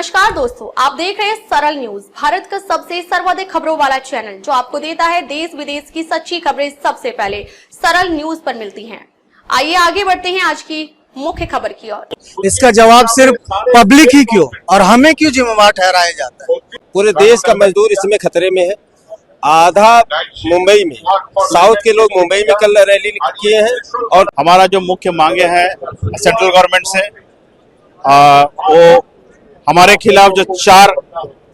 नमस्कार दोस्तों, आप देख रहे हैं सरल न्यूज, भारत का सबसे सर्वाधिक खबरों वाला चैनल जो आपको देता है देश विदेश की सच्ची खबरें सबसे पहले सरल न्यूज पर मिलती हैं। आइए आगे बढ़ते हैं आज की मुख्य खबर की ओर। इसका जवाब सिर्फ पब्लिक ही क्यों और हमें क्यों जिम्मेवार ठहराया जाता है? पूरे देश का मजदूर इसमें खतरे में है। आधा मुंबई में, साउथ के लोग मुंबई में कल रैली किए हैं और हमारा जो मुख्य मांगे हैं सेंट्रल गवर्नमेंट से वो हमारे खिलाफ जो 4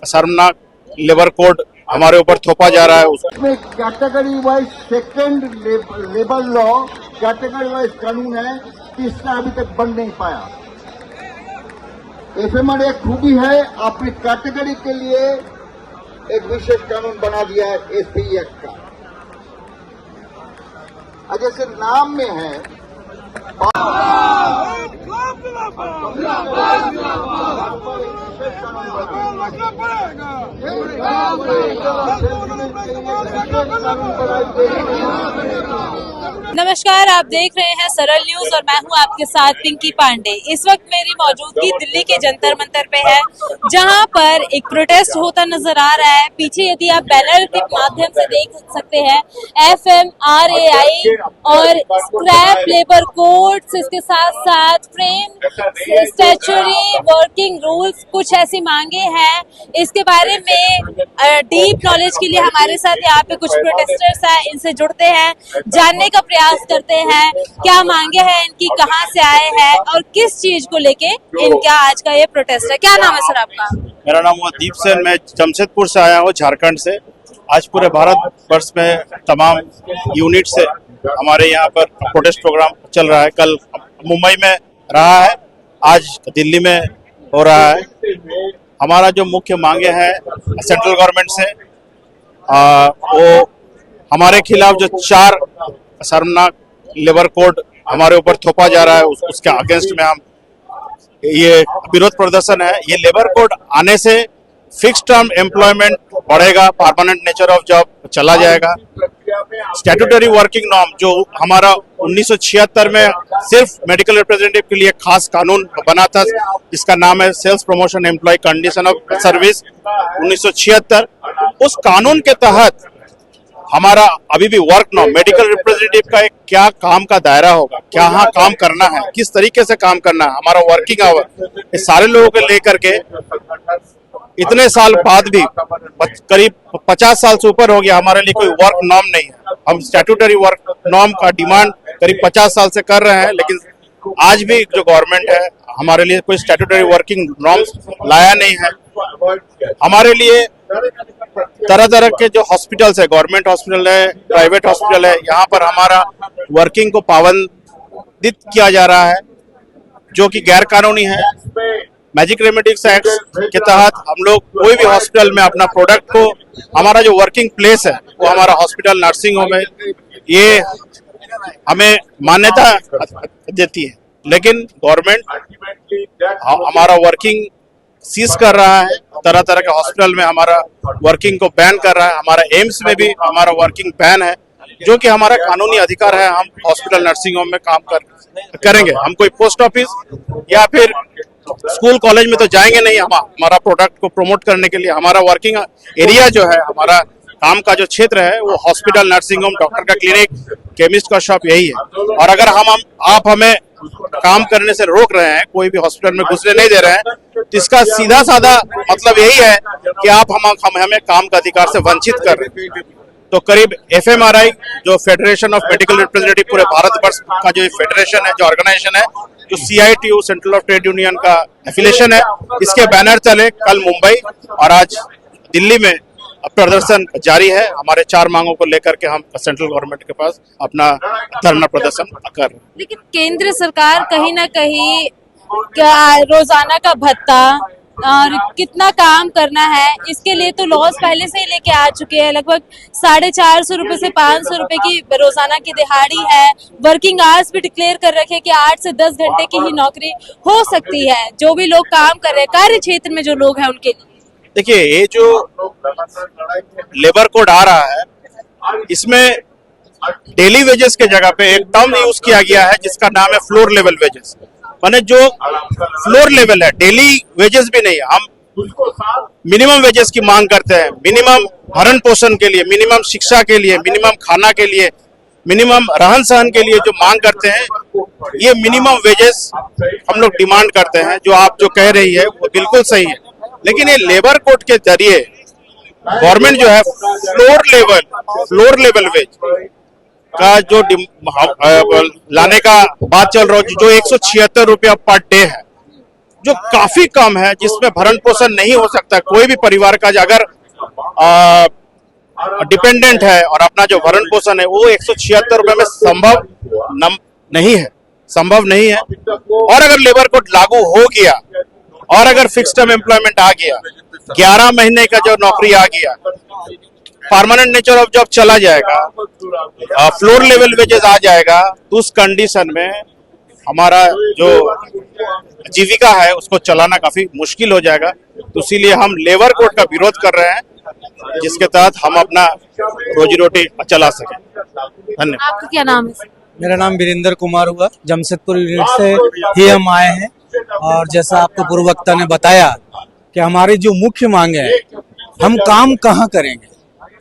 शर्मनाक लेबर कोड हमारे ऊपर थोपा जा रहा है उसमें category wise second labour law category wise कानून है, तीसरा अभी तक बन नहीं पाया। एफएमआर एक खूबी है, अपनी कैटेगरी के लिए एक विशेष कानून बना दिया है एसपी एक्ट का। जैसे नाम में है नमस्कार, आप देख रहे हैं सरल न्यूज और मैं हूं आपके साथ पिंकी पांडे। इस वक्त मेरी मौजूदगी दिल्ली के जंतर मंतर पे है, जहां पर एक प्रोटेस्ट होता नजर आ रहा है। पीछे यदि आप बैनर के माध्यम से देख सकते हैं, FMRAI और स्क्रैप लेबर कोड्स, इसके साथ साथ फ्रेम स्टैट्यूटरी वर्किंग रूल्स, कुछ ऐसी मांगे हैं। इसके बारे में डीप नॉलेज के लिए हमारे साथ यहाँ पे कुछ प्रोटेस्टर्स हैं, इनसे जुड़ते हैं, जानने का प्रयास करते हैं क्या मांगे हैं इनकी, कहाँ से आए हैं और किस चीज को लेके इनका आज का ये प्रोटेस्ट है। क्या नाम है सर आपका? मेरा नाम हुआ दीप सेन, मैं जमशेदपुर से आया हूँ, झारखंड से। आज पूरे भारत वर्ष में तमाम यूनिट से हमारे यहाँ पर प्रोटेस्ट प्रोग्राम चल रहा है। कल मुंबई में रहा है, आज दिल्ली में हो रहा है। हमारा जो मुख्य मांगे हैं सेंट्रल गवर्नमेंट से वो हमारे खिलाफ जो 4 शर्मनाक लेबर कोड हमारे ऊपर थोपा जा रहा है उसके अगेंस्ट में हम ये विरोध प्रदर्शन है। ये लेबर कोड आने से फिक्स टर्म एम्प्लॉयमेंट बढ़ेगा, परमानेंट नेचर ऑफ जॉब चला जाएगा। स्टैट्यूटरी वर्किंग नॉर्म जो हमारा 1976 में सिर्फ मेडिकल रिप्रेजेंटेटिव के लिए खास कानून बना था, जिसका नाम है sales promotion employ condition of service 1976, उस कानून के तहत हमारा अभी भी वर्क नॉर्म मेडिकल रिप्रेजेंटेटिव का एक क्या काम का दायरा होगा, क्या काम करना है, किस तरीके से काम करना है, हमारा वर्किंग आवर, ये सारे लोगों को लेकर के इतने साल बाद भी करीब 50 साल से ऊपर हो गया, हमारे लिए कोई वर्क नॉर्म नहीं है। हम स्टैट्यूटरी वर्क नॉर्म का डिमांड करीब 50 साल से कर रहे हैं, लेकिन आज भी जो गवर्नमेंट है हमारे लिए कोई स्टैट्यूटरी वर्किंग नॉर्म्स लाया नहीं है। हमारे लिए तरह तरह के जो हॉस्पिटल्स है, गवर्नमेंट हॉस्पिटल है, प्राइवेट हॉस्पिटल है, यहाँ पर हमारा वर्किंग को पाबंदित किया जा रहा है, जो कि गैर कानूनी है। मैजिक रेमेडिक्स एक्ट के तहत हम लोग कोई भी हॉस्पिटल में अपना प्रोडक्ट को, हमारा जो वर्किंग प्लेस है वो हमारा हॉस्पिटल, नर्सिंग होम है, ये हमें मान्यता देती है, लेकिन गवर्नमेंट हमारा वर्किंग सीज कर रहा है। तरह तरह के हॉस्पिटल में हमारा वर्किंग को बैन कर रहा है। हमारा एम्स में भी हमारा वर्किंग बैन है, जो कि हमारा कानूनी अधिकार है। हम हॉस्पिटल, नर्सिंग होम में काम करेंगे। हम कोई पोस्ट ऑफिस या फिर स्कूल कॉलेज में तो जाएंगे नहीं। हमारा प्रोडक्ट को प्रमोट करने के लिए हमारा वर्किंग एरिया जो है, हमारा काम का जो क्षेत्र है वो हॉस्पिटल, नर्सिंग होम, डॉक्टर का क्लिनिक, केमिस्ट का शॉप यही है। और अगर आप हमें काम करने से रोक रहे हैं, कोई भी हॉस्पिटल में घुसने नहीं दे रहे हैं, तो इसका सीधा साधा मतलब यही है कि आप हमें काम का अधिकार से वंचित कर रहे हैं। तो करीब FMRI जो फेडरेशन ऑफ मेडिकल रिप्रेजेंटेटिव पूरे भारतवर्ष का जो फेडरेशन है, जो ऑर्गेनाइजेशन है, जो CITU central of trade union का एफिलिएशन है, इसके बैनर चले कल मुंबई और आज दिल्ली में प्रदर्शन जारी है। हमारे 4 मांगों को लेकर के हम सेंट्रल गवर्नमेंट के पास अपना धरना प्रदर्शन कर रहे हैं। लेकिन केंद्र सरकार कहीं ना कहीं रोजाना का भत्ता और कितना काम करना है, इसके लिए तो लॉस पहले से ही लेके आ चुके हैं। लगभग 450 रुपए से 500 रुपए की रोजाना की दिहाड़ी है। वर्किंग आवर्स भी डिक्लेयर कर रखे कि 8 से 10 घंटे की ही नौकरी हो सकती है। जो भी लोग काम कर रहे हैं कार्य क्षेत्र में, जो लोग हैं उनके लिए, देखिए ये जो लेबर कोड आ रहा है, इसमें डेली वेजेस के जगह पे एक टर्म यूज किया गया है जिसका नाम है फ्लोर लेवल वेजेस। माने जो फ्लोर लेवल है, डेली वेजेस भी नहीं है, हम मिनिमम वेजेस की मांग करते हैं, मिनिमम भरण पोषण के लिए, मिनिमम शिक्षा के लिए, मिनिमम खाना के लिए, मिनिमम रहन सहन के लिए जो मांग करते हैं, ये मिनिमम वेजेस हम लोग डिमांड करते हैं। जो आप जो कह रही है वो बिल्कुल सही है, लेकिन ये लेबर कोड के जरिए गवर्नमेंट जो है फ्लोर लेवल वेज का जो लाने का बात चल रहा है, जो 176 रुपया पर डे है, जो काफी कम है, जिसमें भरण पोषण नहीं हो सकता। कोई भी परिवार का अगर डिपेंडेंट है और अपना जो भरण पोषण है वो 176 रुपए में संभव नहीं है। और अगर लेबर कोड लागू हो गया और अगर फिक्स टर्म एम्प्लॉयमेंट आ गया, 11 महीने का जो नौकरी आ गया, परमानेंट नेचर ऑफ जॉब चला जाएगा, फ्लोर लेवल वेजेस आ जाएगा, तो उस कंडीशन में हमारा जो जीविका है उसको चलाना काफी मुश्किल हो जाएगा। तो इसीलिए हम लेबर कोड का विरोध कर रहे हैं, जिसके तहत हम अपना रोजी रोटी चला सकें। धन्यवाद। आपका क्या नाम है? मेरा नाम वीरेंद्र कुमार हुआ, जमशेदपुर यूनिट से ही हम आए हैं। और जैसा आपको पूर्व वक्ता ने बताया कि हमारी जो मुख्य मांग है, हम काम कहाँ करेंगे,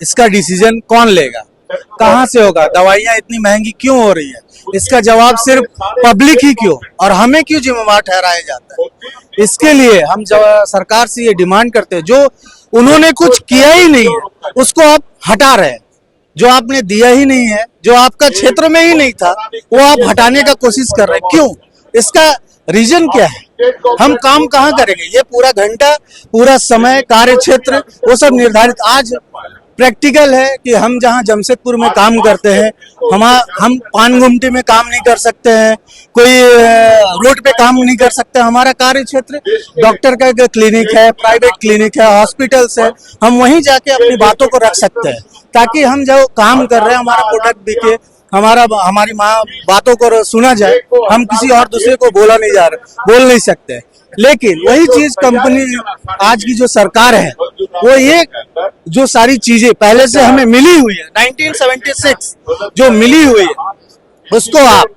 इसका डिसीजन कौन लेगा, कहाँ से होगा, दवाइयाँ इतनी महंगी क्यों हो रही है, इसका जवाब सिर्फ पब्लिक ही क्यों और हमें क्यों जिम्मेवार ठहराया जाता है। इसके लिए हम सरकार से ये डिमांड करते हैं, जो उन्होंने कुछ किया ही नहीं है उसको आप हटा रहे हैं, जो आपने दिया ही नहीं है, जो आपका क्षेत्र में ही नहीं था, वो आप हटाने का कोशिश कर रहे हैं। क्यों? इसका रीजन क्या है? हम काम कहाँ करेंगे? ये पूरा घंटा, पूरा समय, कार्य क्षेत्र वो सब निर्धारित। आज प्रैक्टिकल है कि हम जहाँ जमशेदपुर में काम करते हैं, हम पान गुमटी में काम नहीं कर सकते हैं, कोई रोड पे काम नहीं कर सकते। हमारा कार्य क्षेत्र डॉक्टर का क्लिनिक है, प्राइवेट क्लिनिक है, हॉस्पिटल्स है, हम वहीं जाके अपनी बातों को रख सकते हैं, ताकि हम जो काम कर रहे हैं हमारा प्रोडक्ट बिके, हमारी बातों को सुना जाए। हम किसी और दूसरे को बोल नहीं सकते। लेकिन वही चीज कंपनी, आज की जो सरकार है, वो ये जो सारी चीजें पहले से हमें मिली हुई है, 1976 जो मिली हुई है, उसको आप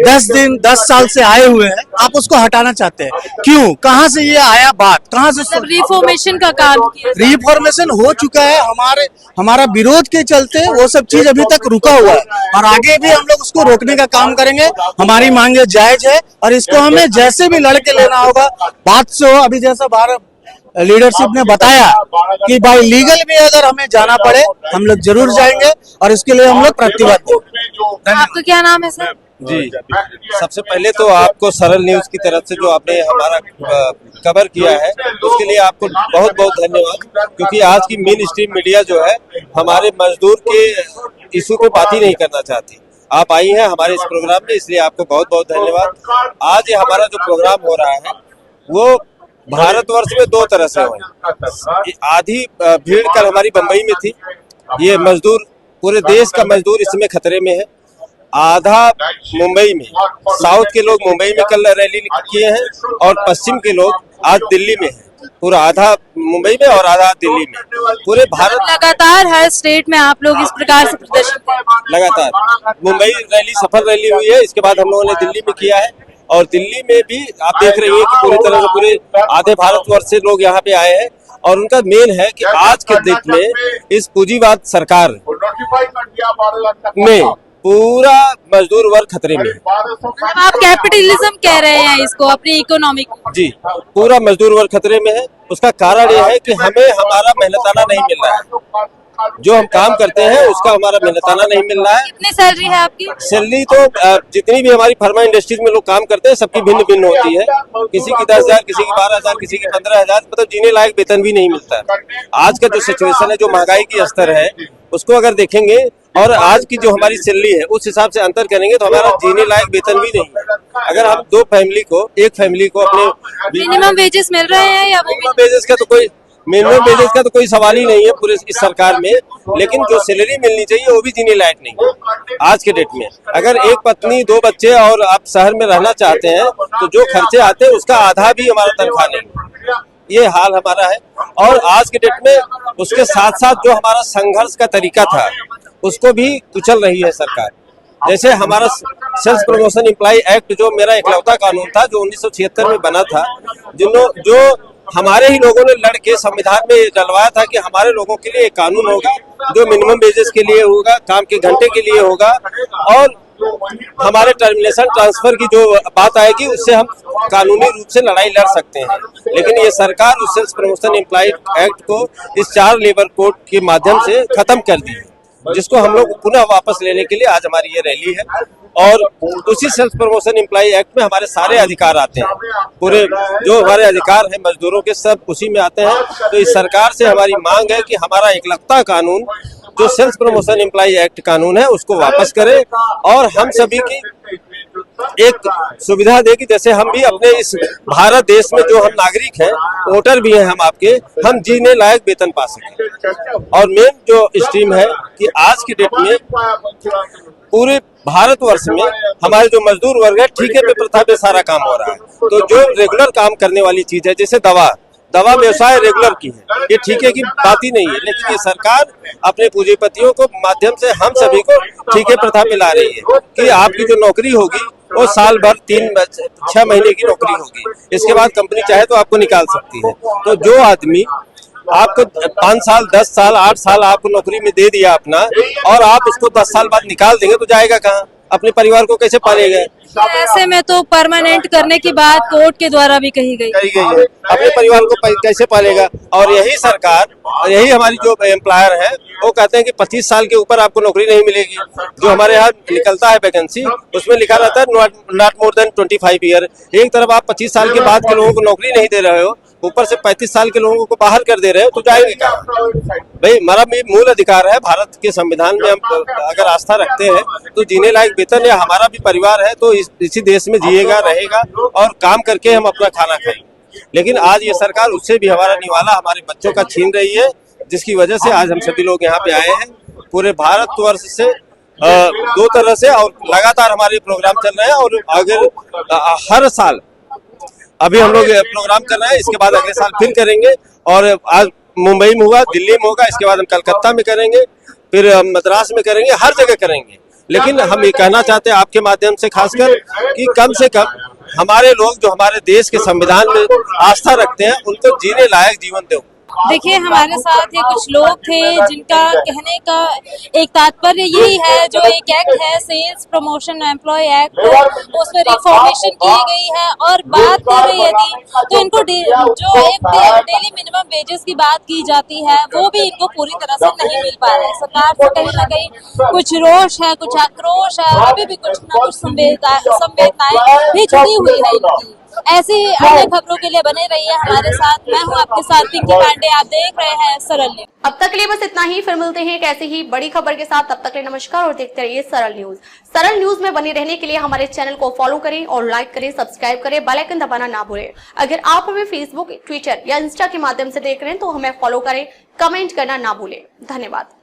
10 साल से आए हुए हैं, आप उसको हटाना चाहते हैं। क्यों? कहाँ से ये आया बात, कहाँ से रिफॉर्मेशन का काम किया? रिफॉर्मेशन हो चुका है, हमारा विरोध के चलते वो सब चीज अभी तक रुका हुआ है, और आगे भी हम लोग उसको रोकने का काम करेंगे। हमारी मांगे जायज है और इसको हमें जैसे भी लड़के लेना होगा, बात से हो। अभी जैसा भारत लीडरशिप ने बताया कि भाई लीगल भी अगर हमें जाना पड़े, हम लोग जरूर जाएंगे और इसके लिए हम लोग प्रतिबद्ध हैं। आपका क्या नाम है सर? जी, सबसे पहले तो आपको सरल न्यूज की तरफ से जो आपने हमारा कवर किया है, उसके लिए आपको बहुत बहुत धन्यवाद। क्योंकि आज की मेन स्ट्रीम मीडिया जो है हमारे मजदूर के इशू पे बात ही नहीं करना चाहती। आप आई हैं हमारे इस प्रोग्राम में, इसलिए आपको बहुत बहुत धन्यवाद। आज ये हमारा जो प्रोग्राम हो रहा है वो भारतवर्ष में दो तरह से हो। आधी भीड़ कल हमारी बंबई में थी। ये मजदूर, पूरे देश का मजदूर इसमें खतरे में है। आधा मुंबई में, साउथ के लोग मुंबई में कल रैली किए हैं और पश्चिम के लोग आज दिल्ली में हैं। पूरा आधा मुंबई में और आधा दिल्ली में। पूरे भारत लगातार हर स्टेट में आप लोग इस प्रकार से प्रदर्शन कर रहे हैं। लगातार मुंबई रैली सफल रैली हुई है, इसके बाद हम लोगों ने दिल्ली में किया है, और दिल्ली में भी आप देख रही हैं कि पूरी तरह से पूरे आधे भारतवर्ष से लोग यहाँ पे आए हैं। और उनका मेन है कि आज के दिन में इस पूंजीवाद सरकार में पूरा मजदूर वर्ग खतरे में है। आप कैपिटलिज्म कह रहे हैं इसको, अपनी इकोनॉमिक? जी, पूरा मजदूर वर्ग खतरे में है। उसका कारण यह है कि हमें हमारा मेहनताना नहीं मिल रहा है। जो हम काम करते हैं उसका हमारा मेहनताना नहीं मिल रहा है। कितनी सैलरी है आपकी? सैलरी तो जितनी भी हमारी फार्मा इंडस्ट्रीज में लोग काम करते हैं सबकी भिन्न भिन्न होती है। किसी की 10,000, किसी की 12,000, किसी की 15,000, मतलब जीने लायक वेतन भी नहीं मिलता है। आज का जो सिचुएशन है, जो महंगाई की स्तर है, उसको अगर देखेंगे और आज की जो हमारी सैलरी है उस हिसाब से अंतर करेंगे तो हमारा जीने लायक वेतन भी नहीं है। अगर हम एक फैमिली को अपने मिनिमम वेजेस मिल रहे हैं या मिनिमम वेजेस का तो कोई सवाल ही नहीं है पूरे इस सरकार में। लेकिन जो सैलरी मिलनी चाहिए वो भी जीने लायक नहीं है आज के डेट में। अगर एक पत्नी, 2 बच्चे और आप शहर में रहना चाहते हैं तो जो खर्चे आते हैं उसका आधा भी हमारा तनख्वाह नहीं। ये हाल हमारा है। और आज के डेट में उसके साथ साथ जो हमारा संघर्ष का तरीका था उसको भी कुचल रही है सरकार। जैसे हमारा सेल्स प्रमोशन एम्प्लॉय एक्ट, जो मेरा इकलौता कानून था, जो 1976 में बना था, जो हमारे ही लोगों ने लड़ के संविधान में डलवाया था कि हमारे लोगों के लिए एक कानून होगा जो मिनिमम वेजेस के लिए होगा, काम के घंटे के लिए होगा, और हमारे टर्मिनेशन ट्रांसफर की जो बात आएगी उससे हम कानूनी रूप से लड़ाई लड़ सकते हैं। लेकिन ये सरकार उस सेल्स प्रमोशन एम्प्लॉय एक्ट को इस 4 लेबर कोड के माध्यम से खत्म कर दी है, जिसको हम लोग पुनः वापस लेने के लिए आज हमारी ये रैली है। और उसी सेल्स प्रमोशन एम्प्लॉय एक्ट में हमारे सारे अधिकार आते हैं, पूरे जो हमारे अधिकार हैं मजदूरों के सब उसी में आते हैं। तो इस सरकार से हमारी मांग है कि हमारा एकलखता कानून जो सेल्स प्रमोशन एम्प्लॉय एक्ट कानून है उसको वापस करे और हम सभी की एक सुविधा देगी, जैसे हम भी अपने इस भारत देश में जो हम नागरिक हैं, वोटर भी हैं हम आपके, हम जीने लायक वेतन पा सकें। और मेन जो स्ट्रीम है कि आज की डेट में पूरे भारतवर्ष में हमारे जो मजदूर वर्ग है ठीके पे प्रथा पे सारा काम हो रहा है। तो जो रेगुलर काम करने वाली चीज है, जैसे दवा व्यवसाय रेगुलर की है, ये ठीके की बात ही नहीं है, लेकिन ये सरकार अपने पूंजीपतियों को माध्यम से हम सभी को ठीके प्रथा पे ला रही है कि आपकी जो नौकरी होगी वो साल भर 3-6 महीने की नौकरी होगी, इसके बाद कंपनी चाहे तो आपको निकाल सकती है। तो जो आदमी आपको 5 साल 10 साल 8 साल आपको नौकरी में दे दिया अपना, और आप उसको 10 साल बाद निकाल देंगे तो जाएगा कहाँ, अपने परिवार को कैसे पालेगा? ऐसे में तो परमानेंट करने की बात कोर्ट के द्वारा भी कही गई है, अपने परिवार को कैसे पालेगा? और यही सरकार और यही हमारी जो एम्प्लॉयर है वो कहते हैं कि 25 साल के ऊपर आपको नौकरी नहीं मिलेगी। जो हमारे यहाँ निकलता है वैकेंसी उसमें लिखा रहता है नॉट मोर देन 25 ईयर। एक तरफ आप 25 साल के बाद के लोगों को नौकरी नहीं दे रहे हो, ऊपर से 35 साल के लोगों को बाहर कर दे रहे हो, तो जाएंगे कहाँ? भाई हमारा भी मूल अधिकार है, भारत के संविधान में हम अगर आस्था रखते हैं तो जीने लायक वेतन है, हमारा भी परिवार है तो इसी देश में जिएगा रहेगा और काम करके हम अपना खाना खाएंगे। लेकिन आज ये सरकार उससे भी हमारा निवाला हमारे बच्चों का छीन रही है, जिसकी वजह से आज हम सभी लोग यहाँ पे आए हैं। पूरे भारतवर्ष से 2 तरह से और लगातार हमारे प्रोग्राम चल रहे हैं, और अगर हर साल अभी हम लोग प्रोग्राम कर रहे हैं, इसके बाद अगले साल फिर करेंगे, और आज मुंबई में हुआ, दिल्ली में होगा, इसके बाद हम कलकत्ता में करेंगे, फिर मद्रास में करेंगे, हर जगह करेंगे। लेकिन हम ये कहना चाहते हैं आपके माध्यम से खासकर कि कम से कम हमारे लोग जो हमारे देश के संविधान में आस्था रखते हैं उनको जीने लायक जीवन दो। देखिए हमारे साथ ये कुछ लोग थे जिनका कहने का एक तात्पर्य यही है, जो एक एक्ट है सेल्स प्रमोशन एम्प्लॉय एक्ट, उसमें रिफॉर्मेशन की गई है। और बात करें यदि तो इनको जो एक डेली मिनिमम वेजेस की बात की जाती है वो भी इनको पूरी तरह से नहीं मिल पा रहा है। सरकार से कहीं ना कहीं कुछ रोष है, कुछ आक्रोश है, अभी भी कुछ न कुछ संवेदनाएं भी जुड़ी हुई है इनकी। ऐसे ही अन्य खबरों के लिए बने रहिए हमारे साथ। मैं हूं आपके साथ पिंकी पांडे, आप देख रहे हैं सरल न्यूज। अब तक के लिए बस इतना ही, फिर मिलते हैं एक ऐसी ही बड़ी खबर के साथ। तब तक के लिए नमस्कार और देखते रहिए सरल न्यूज। सरल न्यूज में बने रहने के लिए हमारे चैनल को फॉलो करें और लाइक करें, सब्सक्राइब करें, बेल आइकन दबाना ना भूलें। अगर आप हमें फेसबुक, ट्विटर या इंस्टा के माध्यम से देख रहे हैं तो हमें फॉलो करें, कमेंट करना ना भूलें। धन्यवाद।